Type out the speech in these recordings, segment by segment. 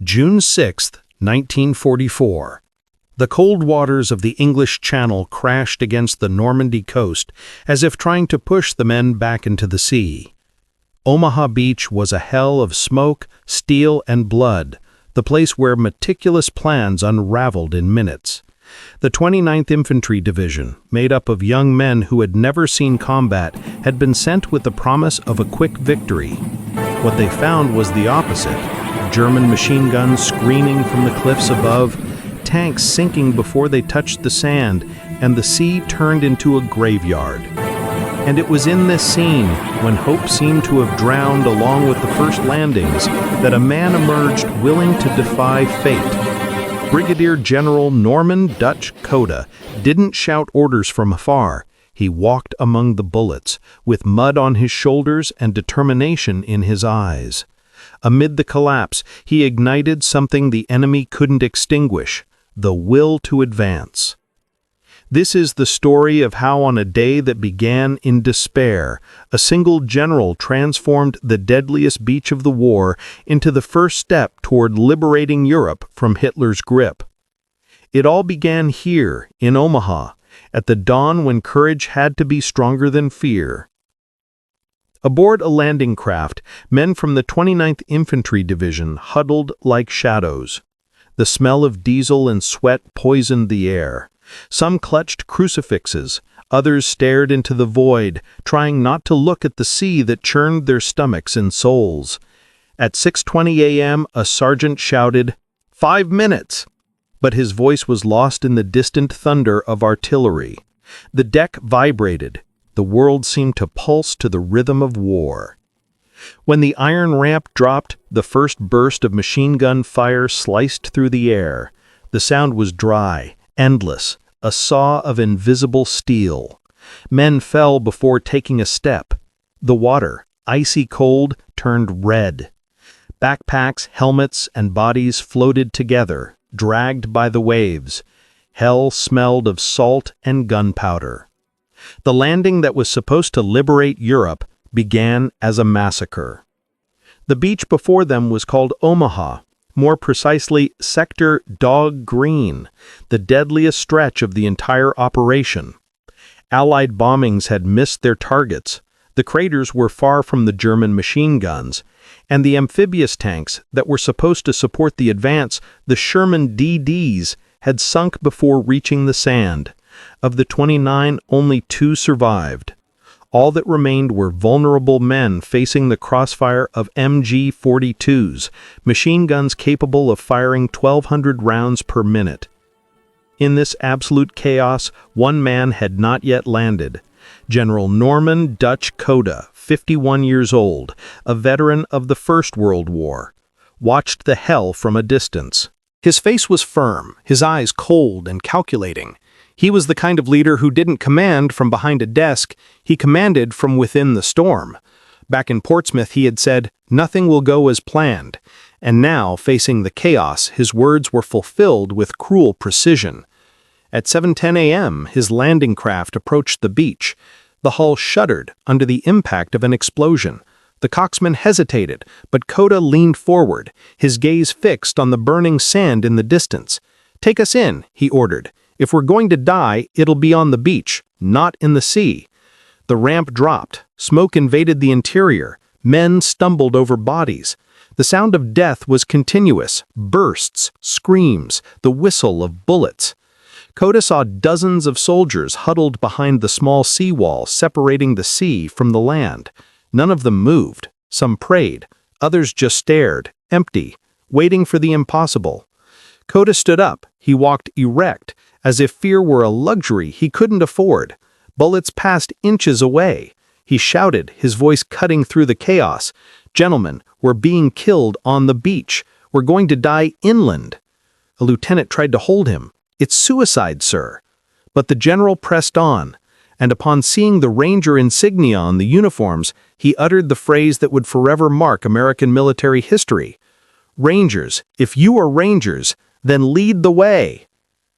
June 6, 1944. The cold waters of the English Channel crashed against the Normandy coast as if trying to push the men back into the sea. Omaha Beach was a hell of smoke, steel, and blood, the place where meticulous plans unraveled in minutes. The 29th Infantry Division, made up of young men who had never seen combat, had been sent with the promise of a quick victory. What they found was the opposite. German machine guns screaming from the cliffs above, tanks sinking before they touched the sand, and the sea turned into a graveyard. And it was in this scene, when hope seemed to have drowned along with the first landings, that a man emerged willing to defy fate. Brigadier General Norman Dutch Cota didn't shout orders from afar. He walked among the bullets, with mud on his shoulders and determination in his eyes. Amid the collapse, he ignited something the enemy couldn't extinguish: the will to advance. This is the story of how, on a day that began in despair, a single general transformed the deadliest beach of the war into the first step toward liberating Europe from Hitler's grip. It all began here, in Omaha, at the dawn when courage had to be stronger than fear. Aboard a landing craft, men from the 29th Infantry Division huddled like shadows. The smell of diesel and sweat poisoned the air. Some clutched crucifixes, others stared into the void, trying not to look at the sea that churned their stomachs and souls. At 6:20 a.m., a sergeant shouted, "5 minutes!" But his voice was lost in the distant thunder of artillery. The deck vibrated. The world seemed to pulse to the rhythm of war. When the iron ramp dropped, the first burst of machine gun fire sliced through the air. The sound was dry, endless, a saw of invisible steel. Men fell before taking a step. The water, icy cold, turned red. Backpacks, helmets, and bodies floated together, dragged by the waves. Hell smelled of salt and gunpowder. The landing that was supposed to liberate Europe began as a massacre. The beach before them was called Omaha, more precisely Sector Dog Green, the deadliest stretch of the entire operation. Allied bombings had missed their targets. The craters were far from the German machine guns, and the amphibious tanks that were supposed to support the advance, the Sherman DDs, had sunk before reaching the sand. Of the 29, only 2 survived. All that remained were vulnerable men facing the crossfire of MG-42s, machine guns capable of firing 1,200 rounds per minute. In this absolute chaos, one man had not yet landed. General Norman Dutch Cota, 51 years old, a veteran of the First World War, watched the hell from a distance. His face was firm, his eyes cold and calculating. He was the kind of leader who didn't command from behind a desk, he commanded from within the storm. Back in Portsmouth he had said, "Nothing will go as planned," and now, facing the chaos, his words were fulfilled with cruel precision. At 7:10 a.m., his landing craft approached the beach. The hull shuddered under the impact of an explosion. The coxswain hesitated, but Cota leaned forward, his gaze fixed on the burning sand in the distance. "Take us in," he ordered. "If we're going to die, it'll be on the beach, not in the sea." The ramp dropped. Smoke invaded the interior. Men stumbled over bodies. The sound of death was continuous: bursts, screams, the whistle of bullets. Cota saw dozens of soldiers huddled behind the small seawall separating the sea from the land. None of them moved. Some prayed. Others just stared, empty, waiting for the impossible. Cota stood up. He walked erect, as if fear were a luxury he couldn't afford. Bullets passed inches away. He shouted, his voice cutting through the chaos. "Gentlemen, we're being killed on the beach. We're going to die inland." A lieutenant tried to hold him. "It's suicide, sir." But the general pressed on, and upon seeing the Ranger insignia on the uniforms, he uttered the phrase that would forever mark American military history. "Rangers, if you are Rangers, then lead the way."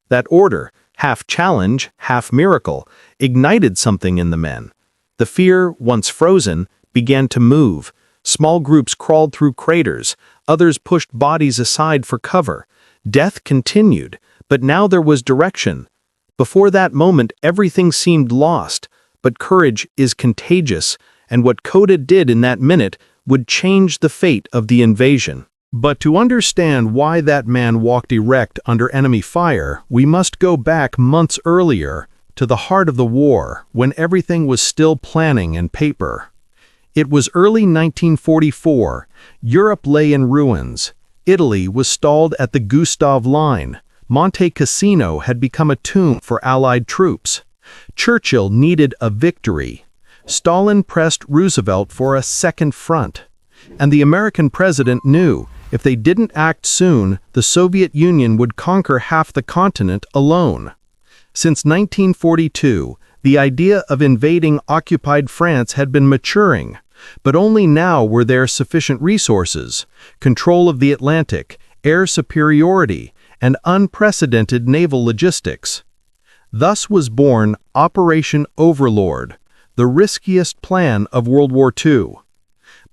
That order, half challenge, half miracle, ignited something in the men. The fear, once frozen, began to move. Small groups crawled through craters, others pushed bodies aside for cover. Death continued, but now there was direction. Before that moment, everything seemed lost, but courage is contagious, and what Cota did in that minute would change the fate of the invasion. But to understand why that man walked erect under enemy fire, we must go back months earlier, to the heart of the war, when everything was still planning and paper. It was early 1944. Europe lay in ruins. Italy was stalled at the Gustav Line. Monte Cassino had become a tomb for Allied troops. Churchill needed a victory. Stalin pressed Roosevelt for a second front. And the American president knew if they didn't act soon, the Soviet Union would conquer half the continent alone. Since 1942, the idea of invading occupied France had been maturing, but only now were there sufficient resources, control of the Atlantic, air superiority, and unprecedented naval logistics. Thus was born Operation Overlord, the riskiest plan of World War II.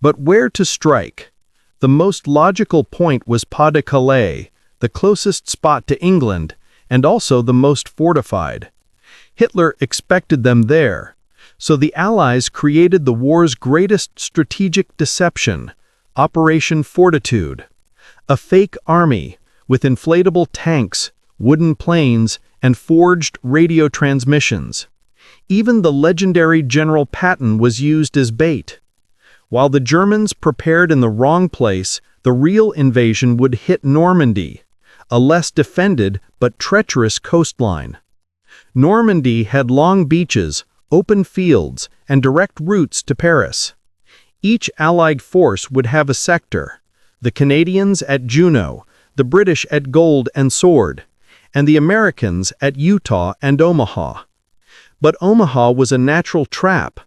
But where to strike? The most logical point was Pas-de-Calais, the closest spot to England, and also the most fortified. Hitler expected them there, so the Allies created the war's greatest strategic deception, Operation Fortitude. A fake army, with inflatable tanks, wooden planes, and forged radio transmissions. Even the legendary General Patton was used as bait. While the Germans prepared in the wrong place, the real invasion would hit Normandy, a less defended but treacherous coastline. Normandy had long beaches, open fields, and direct routes to Paris. Each Allied force would have a sector, the Canadians at Juno, the British at Gold and Sword, and the Americans at Utah and Omaha. But Omaha was a natural trap.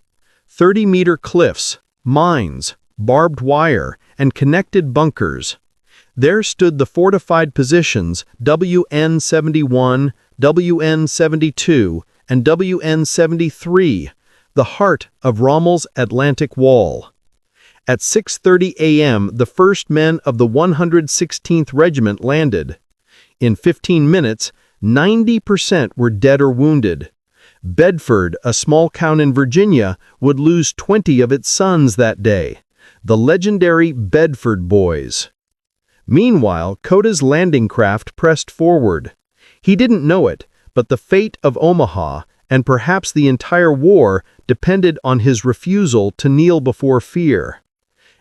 30-meter cliffs, mines, barbed wire, and connected bunkers. There stood the fortified positions WN-71, WN-72, and WN-73, the heart of Rommel's Atlantic Wall. At 6:30 a.m., the first men of the 116th Regiment landed. In 15 minutes, 90% were dead or wounded. Bedford, a small town in Virginia, would lose 20 of its sons that day, the legendary Bedford Boys. Meanwhile, Cota's landing craft pressed forward. He didn't know it, but the fate of Omaha, and perhaps the entire war, depended on his refusal to kneel before fear.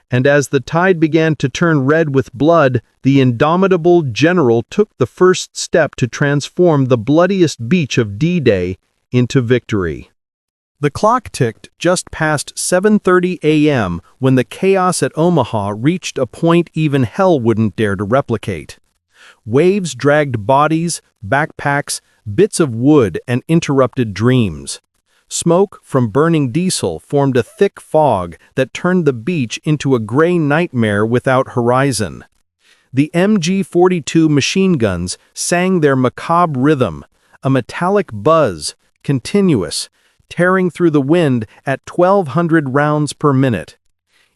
And as the tide began to turn red with blood, the indomitable general took the first step to transform the bloodiest beach of D-Day into victory. The clock ticked just past 7:30 a.m. when the chaos at Omaha reached a point even hell wouldn't dare to replicate. Waves dragged bodies, backpacks, bits of wood, and interrupted dreams. Smoke from burning diesel formed a thick fog that turned the beach into a gray nightmare without horizon. The MG-42 machine guns sang their macabre rhythm, a metallic buzz, continuous, tearing through the wind at 1,200 rounds per minute.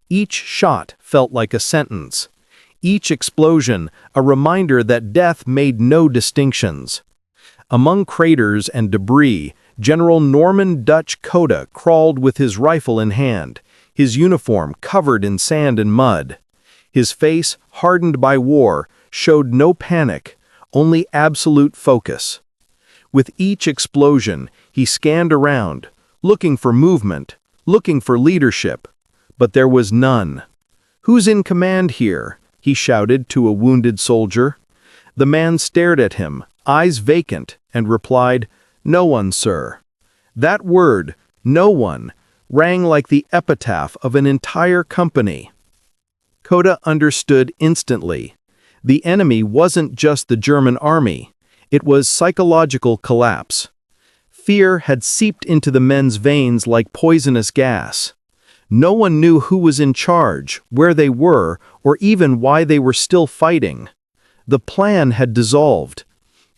Each shot felt like a sentence. Each explosion a reminder that death made no distinctions. Among craters and debris, General Norman Dutch Cota crawled with his rifle in hand, his uniform covered in sand and mud. His face, hardened by war, showed no panic, only absolute focus. With each explosion, he scanned around, looking for movement, looking for leadership, but there was none. "Who's in command here?" he shouted to a wounded soldier. The man stared at him, eyes vacant, and replied, "No one, sir." That word, "no one," rang like the epitaph of an entire company. Cota understood instantly. The enemy wasn't just the German army. It was psychological collapse. Fear had seeped into the men's veins like poisonous gas. No one knew who was in charge, where they were, or even why they were still fighting. The plan had dissolved.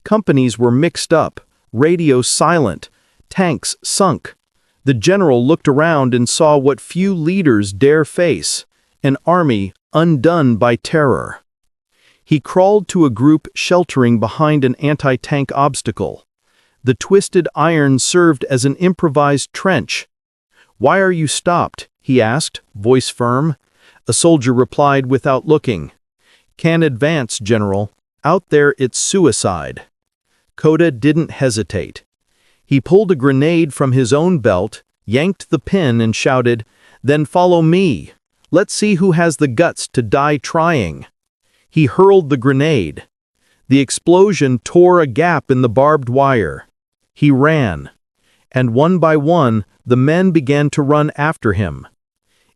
Companies were mixed up, radios silent, tanks sunk. The general looked around and saw what few leaders dare face: an army undone by terror. He crawled to a group sheltering behind an anti-tank obstacle. The twisted iron served as an improvised trench. "Why are you stopped?" he asked, voice firm. A soldier replied without looking. "Can't advance, General. Out there it's suicide." Cota didn't hesitate. He pulled a grenade from his own belt, yanked the pin and shouted, "Then follow me. Let's see who has the guts to die trying." He hurled the grenade. The explosion tore a gap in the barbed wire. He ran, and one by one, the men began to run after him.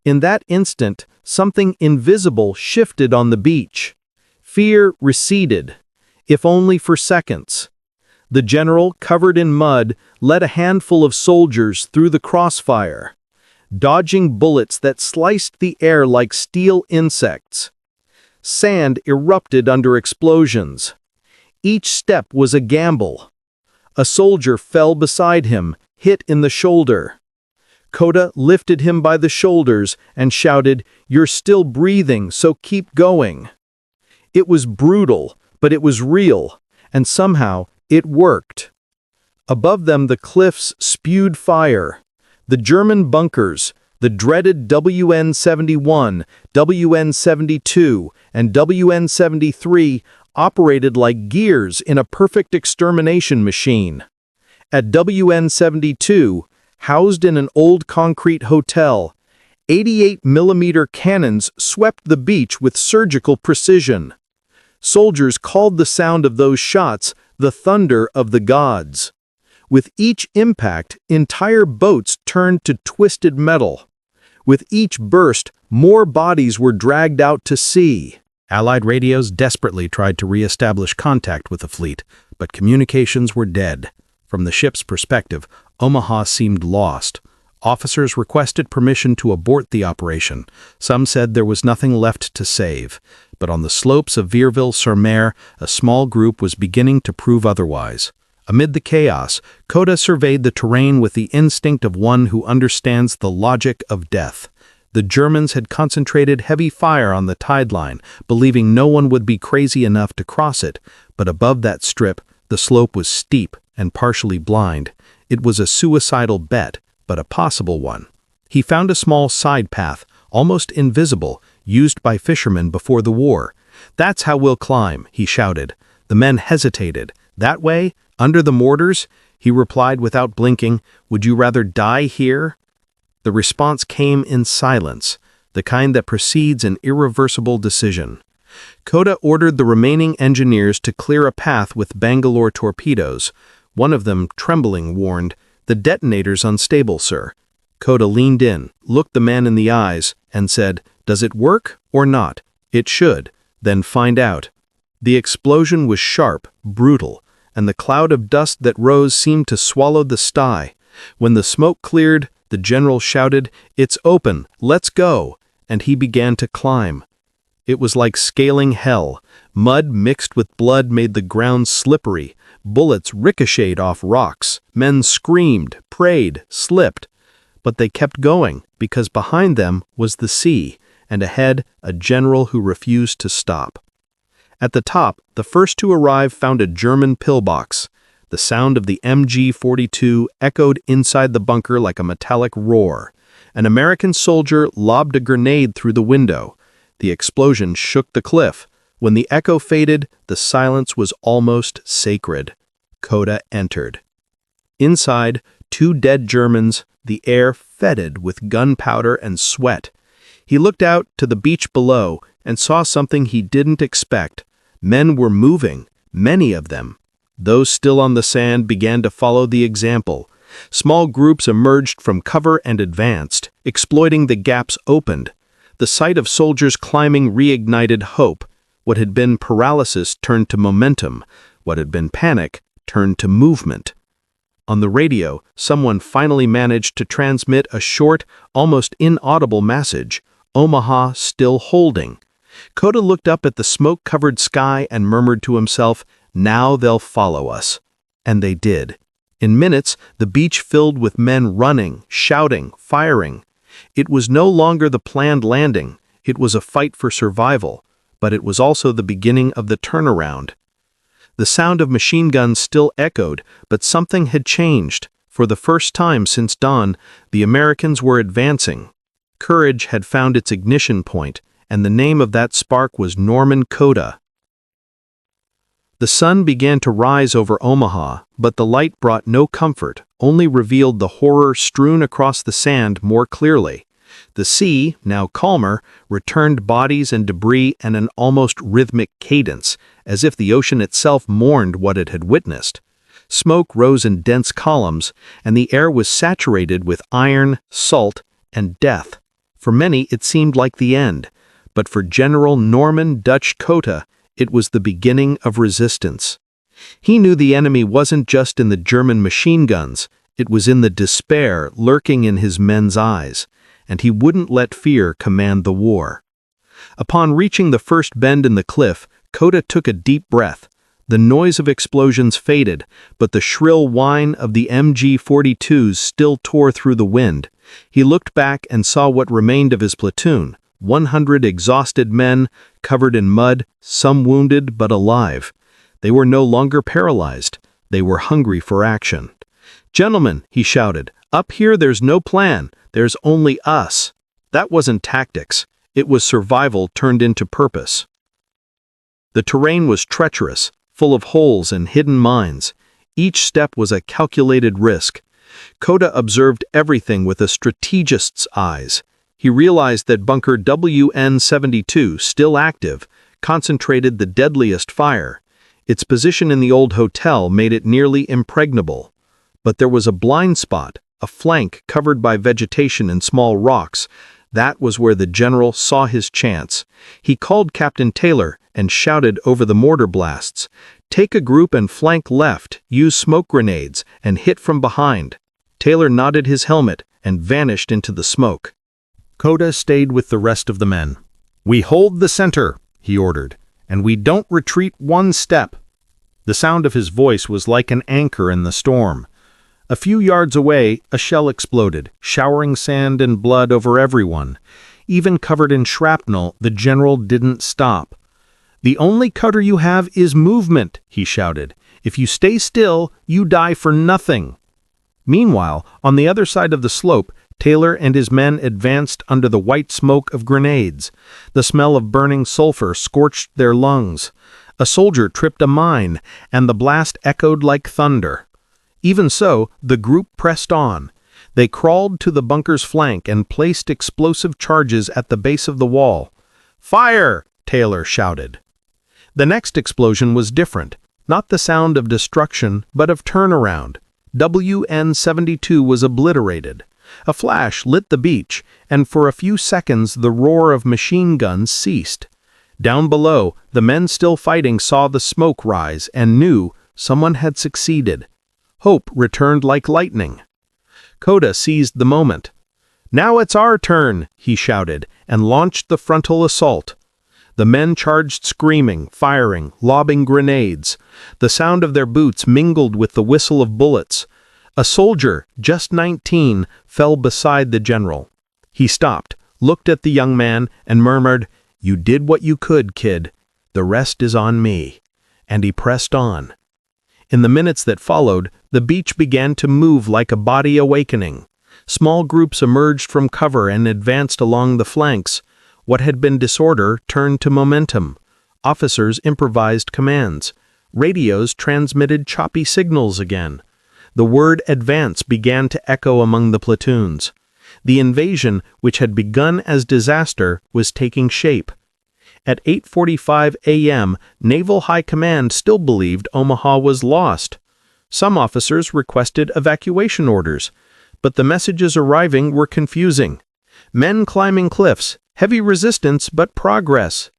In that instant, something invisible shifted on the beach. Fear receded, if only for seconds. The general, covered in mud, led a handful of soldiers through the crossfire, dodging bullets that sliced the air like steel insects. Sand erupted under explosions. Each step was a gamble. A soldier fell beside him, hit in the shoulder. Cota lifted him by the shoulders and shouted, "You're still breathing, so keep going." It was brutal, but it was real, and somehow it worked. Above them the cliffs spewed fire. The German bunkers, the dreaded WN-71, WN-72, and WN-73 operated like gears in a perfect extermination machine. At WN-72, housed in an old concrete hotel, 88mm cannons swept the beach with surgical precision. Soldiers called the sound of those shots the thunder of the gods. With each impact, entire boats turned to twisted metal. With each burst, more bodies were dragged out to sea. Allied radios desperately tried to re-establish contact with the fleet, but communications were dead. From the ship's perspective, Omaha seemed lost. Officers requested permission to abort the operation. Some said there was nothing left to save. But on the slopes of Vierville-sur-Mer, a small group was beginning to prove otherwise. Amid the chaos, Cota surveyed the terrain with the instinct of one who understands the logic of death. The Germans had concentrated heavy fire on the tide line, believing no one would be crazy enough to cross it, but above that strip, the slope was steep and partially blind. It was a suicidal bet, but a possible one. He found a small side path, almost invisible, used by fishermen before the war. "That's how we'll climb," he shouted. The men hesitated. "That way? Under the mortars?" He replied without blinking, "Would you rather die here?" The response came in silence, the kind that precedes an irreversible decision. Cota ordered the remaining engineers to clear a path with Bangalore torpedoes. One of them, trembling, warned, "The detonator's unstable, sir." Cota leaned in, looked the man in the eyes, and said, "Does it work or not? It should. Then find out." The explosion was sharp, brutal, and the cloud of dust that rose seemed to swallow the sky. When the smoke cleared, the general shouted, "It's open, let's go," and he began to climb. It was like scaling hell. Mud mixed with blood made the ground slippery. Bullets ricocheted off rocks. Men screamed, prayed, slipped. But they kept going, because behind them was the sea, and ahead a general who refused to stop. At the top, the first to arrive found a German pillbox. The sound of the MG-42 echoed inside the bunker like a metallic roar. An American soldier lobbed a grenade through the window. The explosion shook the cliff. When the echo faded, the silence was almost sacred. Cota entered. Inside, 2 dead Germans, the air fetid with gunpowder and sweat. He looked out to the beach below and saw something he didn't expect. Men were moving, many of them. Those still on the sand began to follow the example. Small groups emerged from cover and advanced, exploiting the gaps opened. The sight of soldiers climbing reignited hope. What had been paralysis turned to momentum. What had been panic turned to movement. On the radio, someone finally managed to transmit a short, almost inaudible message, "Omaha still holding." Cota looked up at the smoke-covered sky and murmured to himself, "Now they'll follow us." And they did. In minutes, the beach filled with men running, shouting, firing. It was no longer the planned landing. It was a fight for survival, but it was also the beginning of the turnaround. The sound of machine guns still echoed, but something had changed. For the first time since dawn, the Americans were advancing. Courage had found its ignition point, and the name of that spark was Cota. The sun began to rise over Omaha, but the light brought no comfort, only revealed the horror strewn across the sand more clearly. The sea, now calmer, returned bodies and debris and an almost rhythmic cadence, as if the ocean itself mourned what it had witnessed. Smoke rose in dense columns, and the air was saturated with iron, salt, and death. For many it seemed like the end, but for General Norman Dutch Cota, it was the beginning of resistance. He knew the enemy wasn't just in the German machine guns, it was in the despair lurking in his men's eyes, and he wouldn't let fear command the war. Upon reaching the first bend in the cliff, Cota took a deep breath. The noise of explosions faded, but the shrill whine of the MG-42s still tore through the wind. He looked back and saw what remained of his platoon, 100 exhausted men, covered in mud, some wounded but alive. They were no longer paralyzed. They were hungry for action. "Gentlemen," he shouted, "up here there's no plan. There's only us." That wasn't tactics. It was survival turned into purpose. The terrain was treacherous, full of holes and hidden mines. Each step was a calculated risk. Cota observed everything with a strategist's eyes. He realized that bunker WN-72, still active, concentrated the deadliest fire. Its position in the old hotel made it nearly impregnable. But there was a blind spot, a flank covered by vegetation and small rocks. That was where the general saw his chance. He called Captain Taylor and shouted over the mortar blasts, "Take a group and flank left, use smoke grenades, and hit from behind." Taylor nodded his helmet and vanished into the smoke. Cota stayed with the rest of the men. "We hold the center," he ordered, "and we don't retreat one step." The sound of his voice was like an anchor in the storm. A few yards away, a shell exploded, showering sand and blood over everyone. Even covered in shrapnel, the general didn't stop. "The only cover you have is movement," he shouted. "If you stay still, you die for nothing." Meanwhile, on the other side of the slope, Taylor and his men advanced under the white smoke of grenades. The smell of burning sulfur scorched their lungs. A soldier tripped a mine, and the blast echoed like thunder. Even so, the group pressed on. They crawled to the bunker's flank and placed explosive charges at the base of the wall. "Fire!" Taylor shouted. The next explosion was different, not the sound of destruction, but of turnaround. WN-72 was obliterated. A flash lit the beach, and for a few seconds the roar of machine guns ceased. Down below, the men still fighting saw the smoke rise and knew someone had succeeded. Hope returned like lightning. Cota seized the moment. "Now it's our turn," he shouted, and launched the frontal assault. The men charged screaming, firing, lobbing grenades. The sound of their boots mingled with the whistle of bullets. A soldier, just 19, fell beside the general. He stopped, looked at the young man, and murmured, "You did what you could, kid. The rest is on me." And he pressed on. In the minutes that followed, the beach began to move like a body awakening. Small groups emerged from cover and advanced along the flanks. What had been disorder turned to momentum. Officers improvised commands. Radios transmitted choppy signals again. The word advance began to echo among the platoons. The invasion, which had begun as disaster, was taking shape. At 8:45 a.m., Naval High Command still believed Omaha was lost. Some officers requested evacuation orders, but the messages arriving were confusing. Men climbing cliffs, heavy resistance but progress.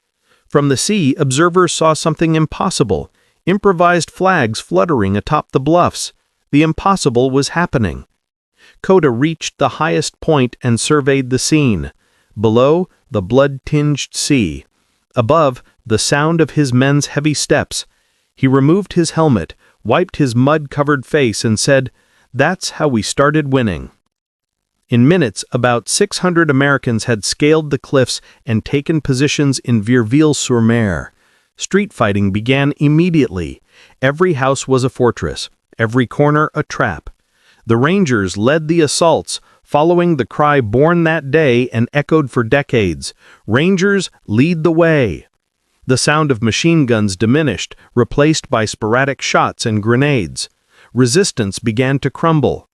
From the sea, observers saw something impossible, improvised flags fluttering atop the bluffs. The impossible was happening. Cota reached the highest point and surveyed the scene. Below, the blood-tinged sea. Above, the sound of his men's heavy steps. He removed his helmet, wiped his mud-covered face, and said, "That's how we started winning." In minutes, about 600 Americans had scaled the cliffs and taken positions in Vierville-sur-Mer. Street fighting began immediately. Every house was a fortress, every corner a trap. The Rangers led the assaults, following the cry born that day and echoed for decades, "Rangers, lead the way!" The sound of machine guns diminished, replaced by sporadic shots and grenades. Resistance began to crumble.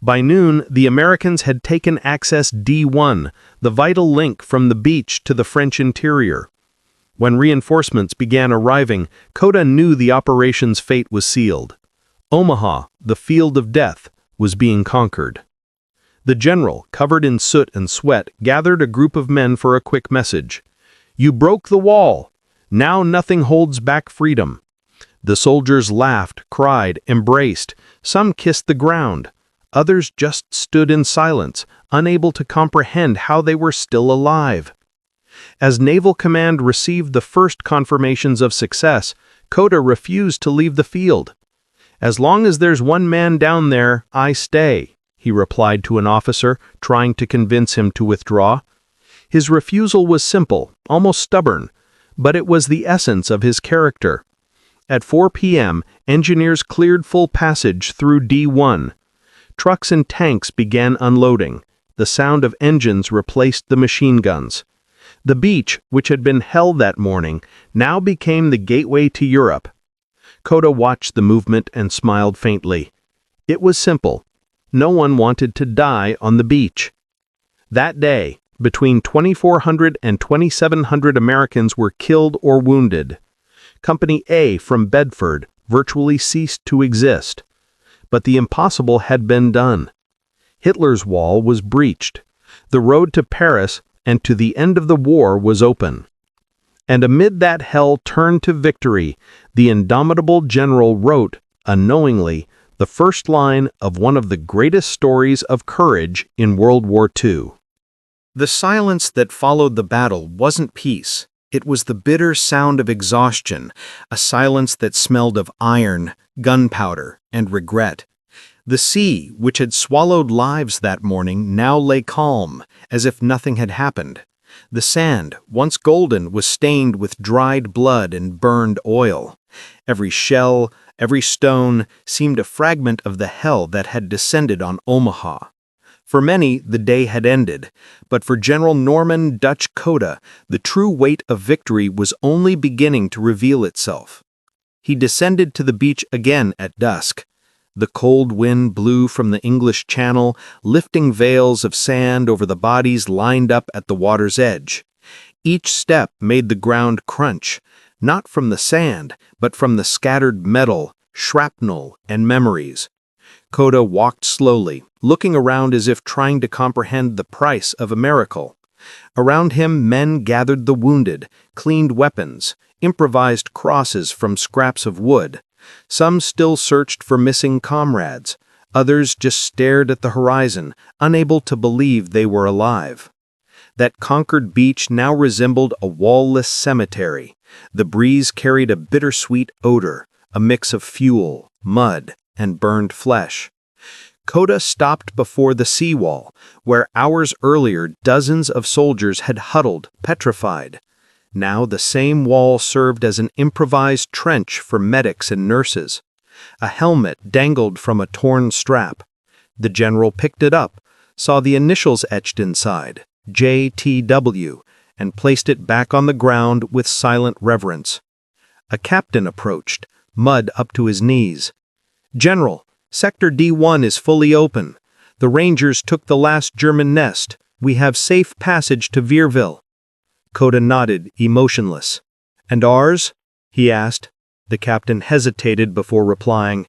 By noon, the Americans had taken Access D1, the vital link from the beach to the French interior. When reinforcements began arriving, Cota knew the operation's fate was sealed. Omaha, the field of death, was being conquered. The general, covered in soot and sweat, gathered a group of men for a quick message. "You broke the wall. Now nothing holds back freedom." The soldiers laughed, cried, embraced. Some kissed the ground. Others just stood in silence, unable to comprehend how they were still alive. As Naval Command received the first confirmations of success, Cota refused to leave the field. "As long as there's one man down there, I stay," he replied to an officer trying to convince him to withdraw. His refusal was simple, almost stubborn, but it was the essence of his character. At 4 p.m., engineers cleared full passage through D1. Trucks and tanks began unloading. The sound of engines replaced the machine guns. The beach, which had been hell that morning, now became the gateway to Europe. Cota watched the movement and smiled faintly. It was simple. No one wanted to die on the beach. That day, between 2,400 and 2,700 Americans were killed or wounded. Company A from Bedford virtually ceased to exist. But the impossible had been done. Hitler's wall was breached. The road to Paris and to the end of the war was open. And amid that hell turned to victory, the indomitable general wrote, unknowingly, the first line of one of the greatest stories of courage in World War II. The silence that followed the battle wasn't peace. It was the bitter sound of exhaustion, a silence that smelled of iron, gunpowder, and regret. The sea, which had swallowed lives that morning, now lay calm, as if nothing had happened. The sand, once golden, was stained with dried blood and burned oil. Every shell, every stone, seemed a fragment of the hell that had descended on Omaha. For many, the day had ended, but for General Norman Dutch Cota, the true weight of victory was only beginning to reveal itself. He descended to the beach again at dusk. The cold wind blew from the English Channel, lifting veils of sand over the bodies lined up at the water's edge. Each step made the ground crunch, not from the sand, but from the scattered metal, shrapnel, and memories. Cota walked slowly, looking around as if trying to comprehend the price of a miracle. Around him, men gathered the wounded, cleaned weapons, improvised crosses from scraps of wood. Some still searched for missing comrades. Others just stared at the horizon, unable to believe they were alive. That conquered beach now resembled a wall-less cemetery. The breeze carried a bittersweet odor, a mix of fuel, mud, and burned flesh. Cota stopped before the seawall, where hours earlier dozens of soldiers had huddled, petrified. Now the same wall served as an improvised trench for medics and nurses. A helmet dangled from a torn strap. The general picked it up, saw the initials etched inside, JTW, and placed it back on the ground with silent reverence. A captain approached, mud up to his knees. "General, Sector D1 is fully open. The Rangers took the last German nest. We have safe passage to Vierville." Cota nodded, emotionless. "And ours?" he asked. The captain hesitated before replying.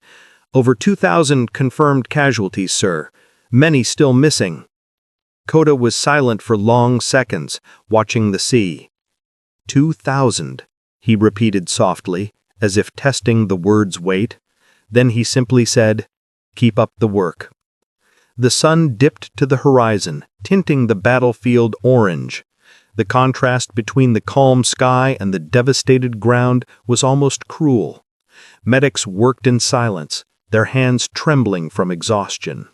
"Over 2,000 confirmed casualties, sir. Many still missing." Cota was silent for long seconds, watching the sea. 2,000, he repeated softly, as if testing the word's weight. Then he simply said, "Keep up the work." The sun dipped to the horizon, tinting the battlefield orange. The contrast between the calm sky and the devastated ground was almost cruel. Medics worked in silence, their hands trembling from exhaustion.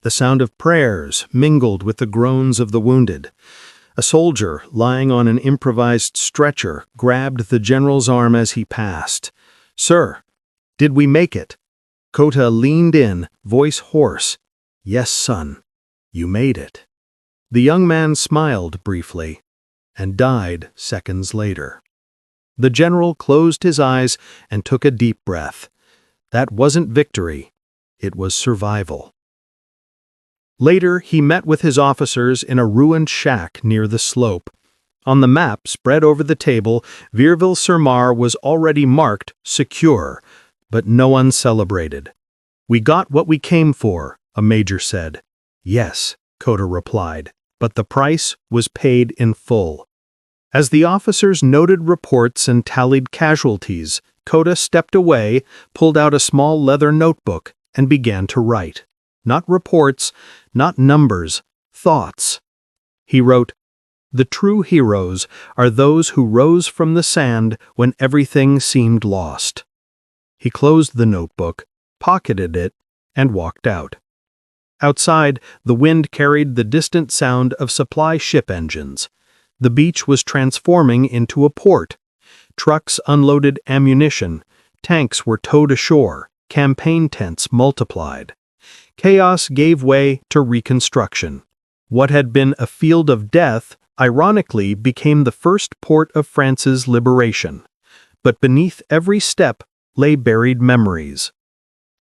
The sound of prayers mingled with the groans of the wounded. A soldier, lying on an improvised stretcher, grabbed the general's arm as he passed. "Sir, did we make it?" Cota leaned in, voice hoarse. "Yes, son, you made it." The young man smiled briefly and died seconds later. The general closed his eyes and took a deep breath. That wasn't victory, it was survival. Later, he met with his officers in a ruined shack near the slope. On the map spread over the table, Vierville-sur-Mer was already marked secure, but no one celebrated. "We got what we came for," a major said. "Yes," Cota replied, "but the price was paid in full." As the officers noted reports and tallied casualties, Cota stepped away, pulled out a small leather notebook, and began to write. Not reports, not numbers, thoughts. He wrote, "The true heroes are those who rose from the sand when everything seemed lost." He closed the notebook, pocketed it, and walked out. Outside, the wind carried the distant sound of supply ship engines. The beach was transforming into a port. Trucks unloaded ammunition, tanks were towed ashore, campaign tents multiplied. Chaos gave way to reconstruction. What had been a field of death, ironically, became the first port of France's liberation. But beneath every step lay buried memories.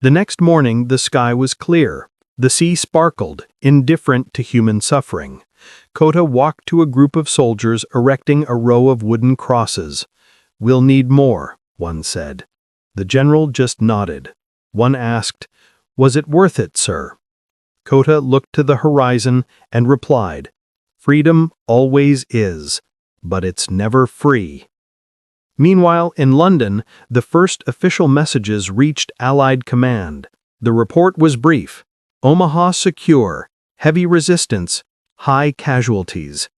The next morning, the sky was clear. The sea sparkled, indifferent to human suffering. Cota walked to a group of soldiers erecting a row of wooden crosses. "We'll need more," one said. The general just nodded. One asked, "Was it worth it, sir?" Cota looked to the horizon and replied, "Freedom always is, but it's never free." Meanwhile, in London, the first official messages reached Allied command. The report was brief. Omaha secure, heavy resistance, high casualties.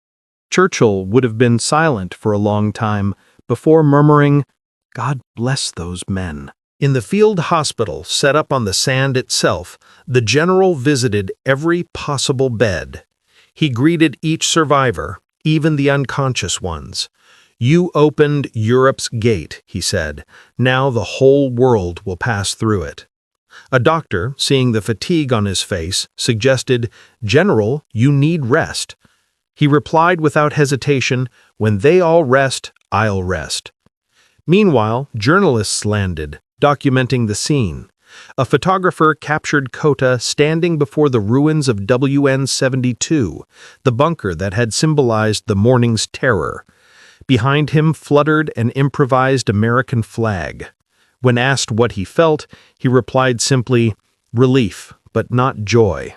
Churchill would have been silent for a long time before murmuring, "God bless those men." In the field hospital set up on the sand itself, the general visited every possible bed. He greeted each survivor, even the unconscious ones. "You opened Europe's gate," he said. "Now the whole world will pass through it." A doctor, seeing the fatigue on his face, suggested, "General, you need rest." He replied without hesitation, "When they all rest, I'll rest." Meanwhile, journalists landed, documenting the scene. A photographer captured Cota standing before the ruins of WN-72, the bunker that had symbolized the morning's terror. Behind him fluttered an improvised American flag. When asked what he felt, he replied simply, "Relief, but not joy."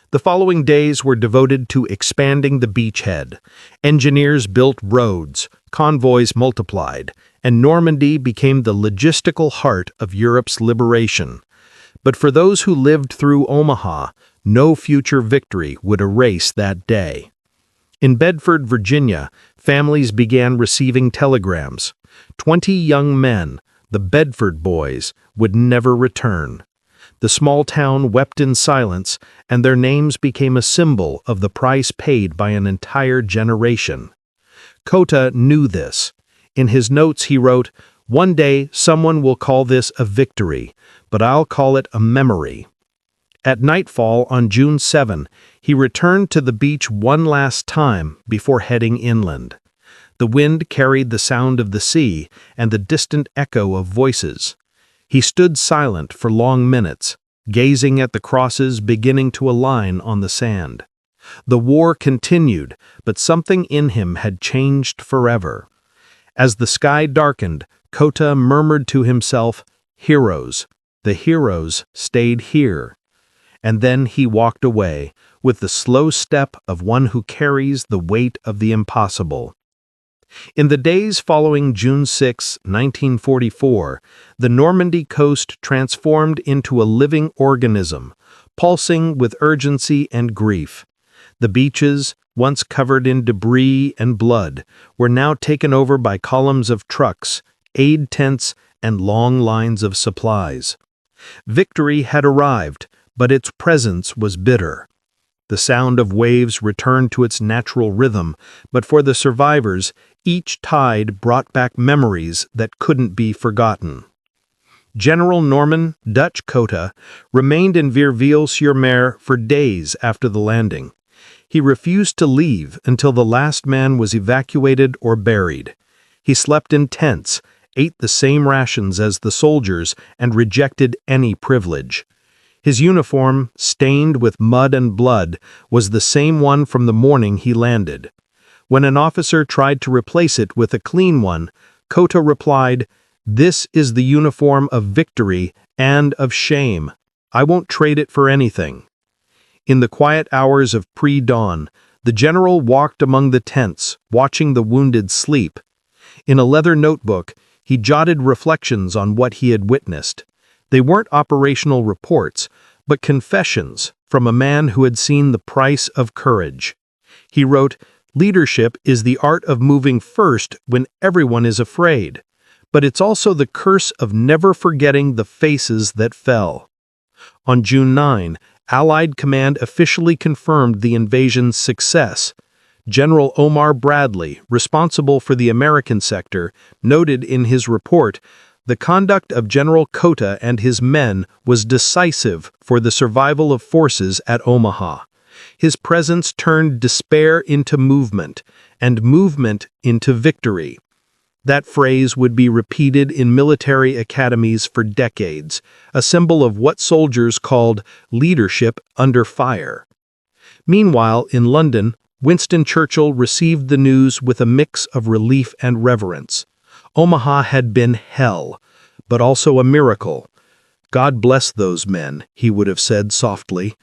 The following days were devoted to expanding the beachhead. Engineers built roads, convoys multiplied, and Normandy became the logistical heart of Europe's liberation. But for those who lived through Omaha, no future victory would erase that day. In Bedford, Virginia, families began receiving telegrams. 20 young men, the Bedford boys, would never return. The small town wept in silence, and their names became a symbol of the price paid by an entire generation. Cota knew this. In his notes he wrote, "One day someone will call this a victory, but I'll call it a memory." At nightfall on June 7, he returned to the beach one last time before heading inland. The wind carried the sound of the sea and the distant echo of voices. He stood silent for long minutes, gazing at the crosses beginning to align on the sand. The war continued, but something in him had changed forever. As the sky darkened, Cota murmured to himself, "Heroes, the heroes stayed here." And then he walked away, with the slow step of one who carries the weight of the impossible. In the days following June 6, 1944, the Normandy coast transformed into a living organism, pulsing with urgency and grief. The beaches, once covered in debris and blood, were now taken over by columns of trucks, aid tents, and long lines of supplies. Victory had arrived, but its presence was bitter. The sound of waves returned to its natural rhythm, but for the survivors, each tide brought back memories that couldn't be forgotten. General Norman Dutch Cota remained in Vierville-sur-Mer for days after the landing. He refused to leave until the last man was evacuated or buried. He slept in tents, ate the same rations as the soldiers, and rejected any privilege. His uniform, stained with mud and blood, was the same one from the morning he landed. When an officer tried to replace it with a clean one, Cota replied, "This is the uniform of victory and of shame. I won't trade it for anything." In the quiet hours of pre-dawn, the general walked among the tents, watching the wounded sleep. In a leather notebook, he jotted reflections on what he had witnessed. They weren't operational reports, but confessions from a man who had seen the price of courage. He wrote, "Leadership is the art of moving first when everyone is afraid, but it's also the curse of never forgetting the faces that fell." On June 9, Allied command officially confirmed the invasion's success. General Omar Bradley, responsible for the American sector, noted in his report, "The conduct of General Cota and his men was decisive for the survival of forces at Omaha. His presence turned despair into movement, and movement into victory." That phrase would be repeated in military academies for decades, a symbol of what soldiers called leadership under fire. Meanwhile, in London, Winston Churchill received the news with a mix of relief and reverence. Omaha had been hell, but also a miracle. "God bless those men," he would have said softly.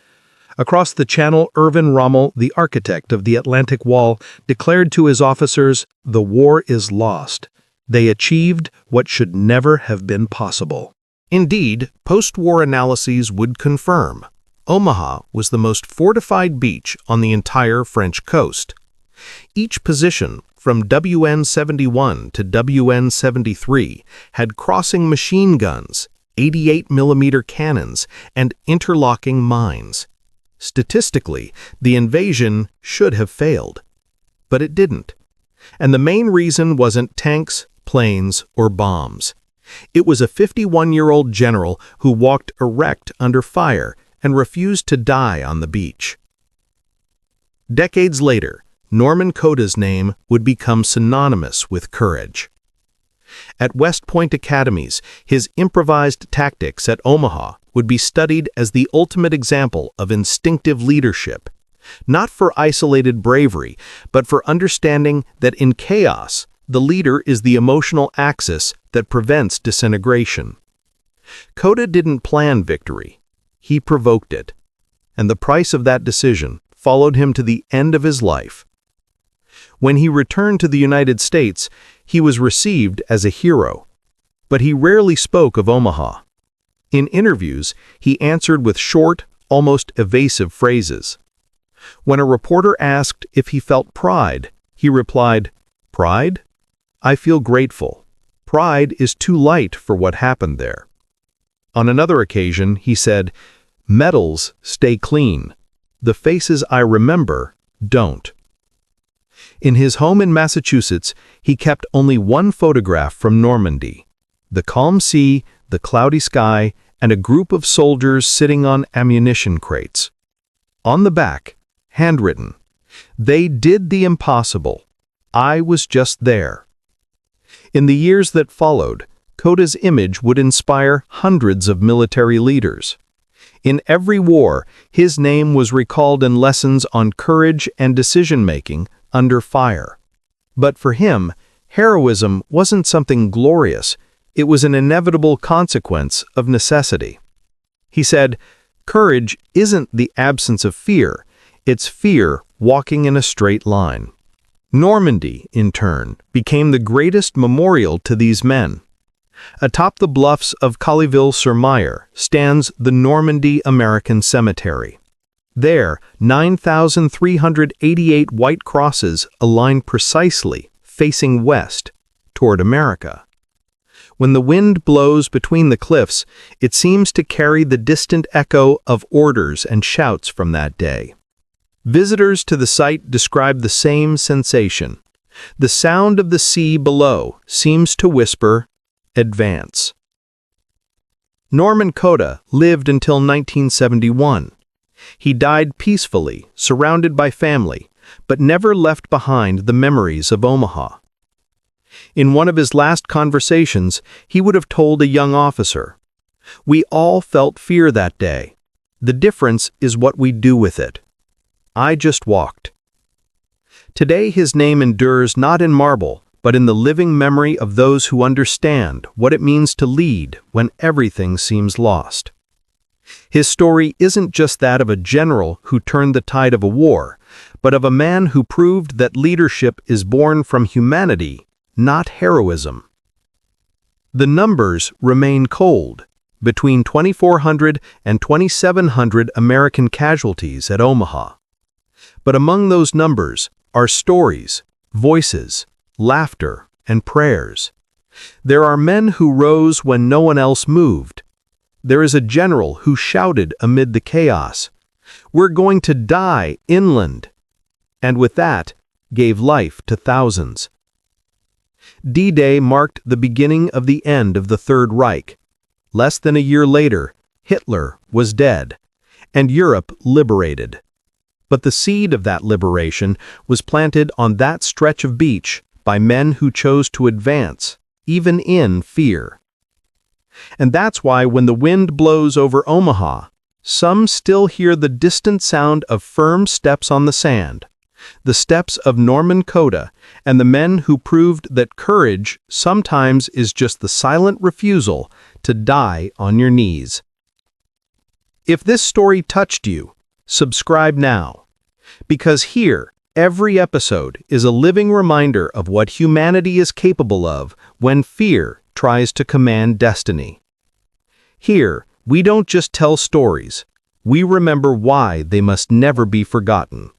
Across the channel, Erwin Rommel, the architect of the Atlantic Wall, declared to his officers, "The war is lost. They achieved what should never have been possible." Indeed, post-war analyses would confirm Omaha was the most fortified beach on the entire French coast. Each position, from WN-71 to WN-73, had crossing machine guns, 88mm cannons, and interlocking mines. Statistically, the invasion should have failed. But it didn't. And the main reason wasn't tanks, planes, or bombs. It was a 51-year-old general who walked erect under fire and refused to die on the beach. Decades later, Norman Cota's name would become synonymous with courage. At West Point academies, his improvised tactics at Omaha would be studied as the ultimate example of instinctive leadership, not for isolated bravery, but for understanding that in chaos, the leader is the emotional axis that prevents disintegration. Cota didn't plan victory. He provoked it, and the price of that decision followed him to the end of his life. When he returned to the United States, he was received as a hero, but he rarely spoke of Omaha. In interviews, he answered with short, almost evasive phrases. When a reporter asked if he felt pride, he replied, "Pride? I feel grateful. Pride is too light for what happened there." On another occasion, he said, "Medals stay clean. The faces I remember don't." In his home in Massachusetts, he kept only one photograph from Normandy: the calm sea, the cloudy sky, and a group of soldiers sitting on ammunition crates. On the back, handwritten, "They did the impossible. I was just there." In the years that followed, Cota's image would inspire hundreds of military leaders. In every war, his name was recalled in lessons on courage and decision-making under fire. But for him, heroism wasn't something glorious. It was an inevitable consequence of necessity. He said, "Courage isn't the absence of fear. It's fear walking in a straight line." Normandy, in turn, became the greatest memorial to these men. Atop the bluffs of Vierville-sur-Mer stands the Normandy American Cemetery. There, 9,388 white crosses align precisely, facing west, toward America. When the wind blows between the cliffs, it seems to carry the distant echo of orders and shouts from that day. Visitors to the site describe the same sensation. The sound of the sea below seems to whisper, "Advance." Norman Cota lived until 1971. He died peacefully, surrounded by family, but never left behind the memories of Omaha. In one of his last conversations, he would have told a young officer, "We all felt fear that day. The difference is what we do with it. I just walked." Today his name endures not in marble, but in the living memory of those who understand what it means to lead when everything seems lost. His story isn't just that of a general who turned the tide of a war, but of a man who proved that leadership is born from humanity, not heroism. The numbers remain cold. Between 2,400 and 2,700 American casualties at Omaha. But among those numbers are stories, voices, laughter, and prayers. There are men who rose when no one else moved. There is a general who shouted amid the chaos, "We're going to die inland," and with that, gave life to thousands. D-Day marked the beginning of the end of the Third Reich. Less than a year later, Hitler was dead, and Europe liberated. But the seed of that liberation was planted on that stretch of beach by men who chose to advance, even in fear. And that's why when the wind blows over Omaha, some still hear the distant sound of firm steps on the sand, the steps of Norman Cota and the men who proved that courage sometimes is just the silent refusal to die on your knees. If this story touched you, subscribe now, because here, every episode is a living reminder of what humanity is capable of when fear tries to command destiny. Here, we don't just tell stories, we remember why they must never be forgotten.